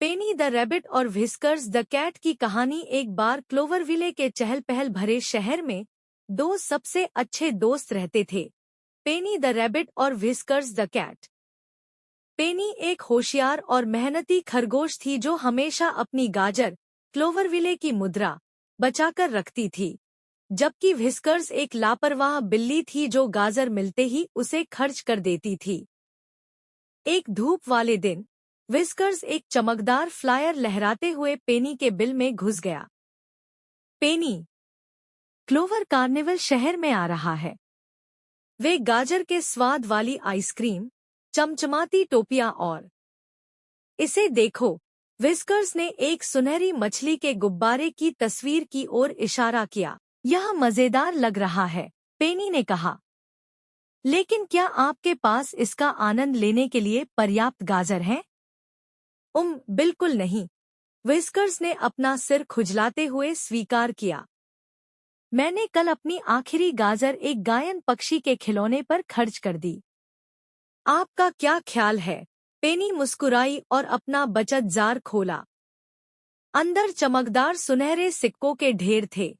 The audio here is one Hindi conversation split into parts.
पेनी द रैबिट और व्हिस्कर्स द कैट की कहानी। एक बार क्लोवरविले के चहल पहल भरे शहर में दो सबसे अच्छे दोस्त रहते थे, पेनी द रैबिट और व्हिस्कर्स द कैट। पेनी एक होशियार और मेहनती खरगोश थी जो हमेशा अपनी गाजर, क्लोवरविले की मुद्रा, बचाकर रखती थी, जबकि व्हिस्कर्स एक लापरवाह बिल्ली थी जो गाजर मिलते ही उसे खर्च कर देती थी। एक धूप वाले दिन व्हिस्कर्स एक चमकदार फ्लायर लहराते हुए पेनी के बिल में घुस गया। पेनी, क्लोवर कार्निवल शहर में आ रहा है। वे गाजर के स्वाद वाली आइसक्रीम, चमचमाती टोपियां और इसे देखो, व्हिस्कर्स ने एक सुनहरी मछली के गुब्बारे की तस्वीर की ओर इशारा किया। यह मजेदार लग रहा है, पेनी ने कहा। लेकिन क्या आपके पास इसका आनंद लेने के लिए पर्याप्त गाजर हैं? बिल्कुल नहीं, व्हिस्कर्स ने अपना सिर खुजलाते हुए स्वीकार किया। मैंने कल अपनी आखिरी गाजर एक गायन पक्षी के खिलौने पर खर्च कर दी। आपका क्या ख्याल है? पेनी मुस्कुराई और अपना बचत जार खोला। अंदर चमकदार सुनहरे सिक्कों के ढेर थे।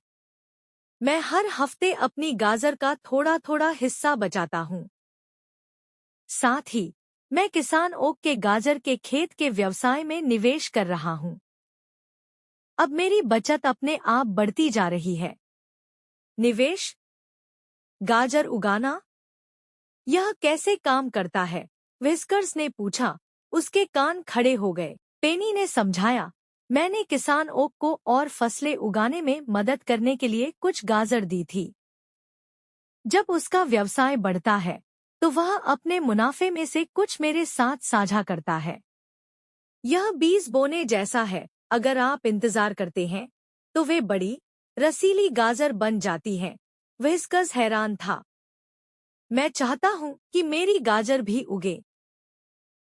मैं हर हफ्ते अपनी गाजर का थोड़ा थोड़ा हिस्सा बचाता हूँ। साथ ही मैं किसान ओक के गाजर के खेत के व्यवसाय में निवेश कर रहा हूँ। अब मेरी बचत अपने आप बढ़ती जा रही है। निवेश? गाजर उगाना? यह कैसे काम करता है? व्हिस्कर्स ने पूछा। उसके कान खड़े हो गए। पेनी ने समझाया, मैंने किसान ओक को और फसलें उगाने में मदद करने के लिए कुछ गाजर दी थी। जब उसका व्यवसाय बढ़ता है तो वह अपने मुनाफे में से कुछ मेरे साथ साझा करता है। यह बीज बोने जैसा है। अगर आप इंतजार करते हैं तो वे बड़ी, रसीली गाजर बन जाती हैं। व्हिस्कर्स हैरान था। मैं चाहता हूँ कि मेरी गाजर भी उगे,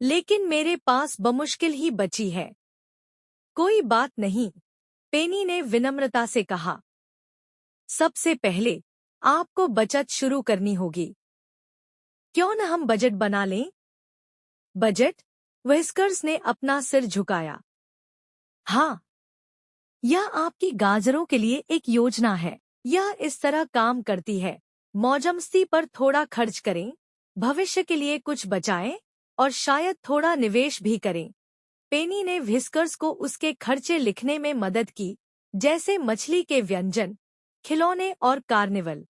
लेकिन मेरे पास बमुश्किल ही बची है। कोई बात नहीं, पेनी ने विनम्रता से कहा। सबसे पहले आपको बचत शुरू करनी होगी। क्यों न हम बजट बना लें? बजट? व्हिस्कर्स ने अपना सिर झुकाया। हाँ, यह आपकी गाजरों के लिए एक योजना है। यह इस तरह काम करती है। मौजमस्ती पर थोड़ा खर्च करें, भविष्य के लिए कुछ बचाएं और शायद थोड़ा निवेश भी करें। पेनी ने व्हिस्कर्स को उसके खर्चे लिखने में मदद की, जैसे मछली के व्यंजन, खिलौने और कार्निवल।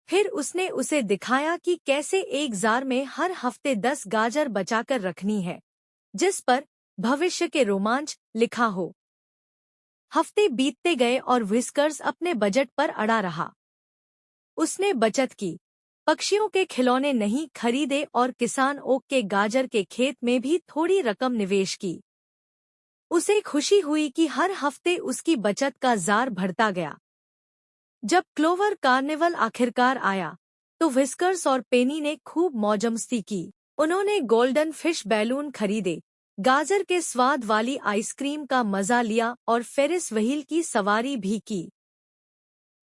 फिर उसने उसे दिखाया कि कैसे एक जार में हर हफ्ते 10 गाजर बचाकर रखनी है, जिस पर भविष्य के रोमांच लिखा हो। हफ्ते बीतते गए और व्हिस्कर्स अपने बजट पर अड़ा रहा। उसने बचत की, पक्षियों के खिलौने नहीं खरीदे और किसान ओक के गाजर के खेत में भी थोड़ी रकम निवेश की। उसे खुशी हुई कि हर हफ्ते उसकी बचत का जार बढ़ता गया। जब क्लोवर कार्निवल आखिरकार आया तो व्हिस्कर्स और पेनी ने खूब मौजमस्ती की। उन्होंने गोल्डन फिश बैलून खरीदे, गाजर के स्वाद वाली आइसक्रीम का मजा लिया और फेरिस व्हील की सवारी भी की।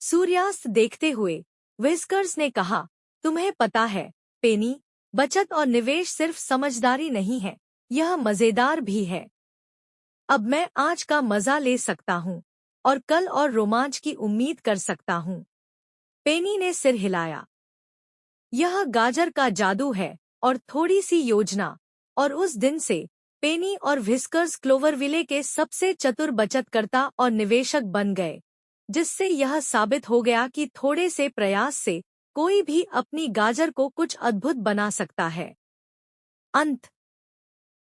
सूर्यास्त देखते हुए व्हिस्कर्स ने कहा, तुम्हें पता है पेनी, बचत और निवेश सिर्फ समझदारी नहीं है, यह मजेदार भी है। अब मैं आज का मजा ले सकता हूँ और कल और रोमांच की उम्मीद कर सकता हूँ। पेनी ने सिर हिलाया। यह गाजर का जादू है और थोड़ी सी योजना। और उस दिन से पेनी और व्हिस्कर्स क्लोवरविले के सबसे चतुर बचतकर्ता और निवेशक बन गए, जिससे यह साबित हो गया कि थोड़े से प्रयास से कोई भी अपनी गाजर को कुछ अद्भुत बना सकता है। अंत।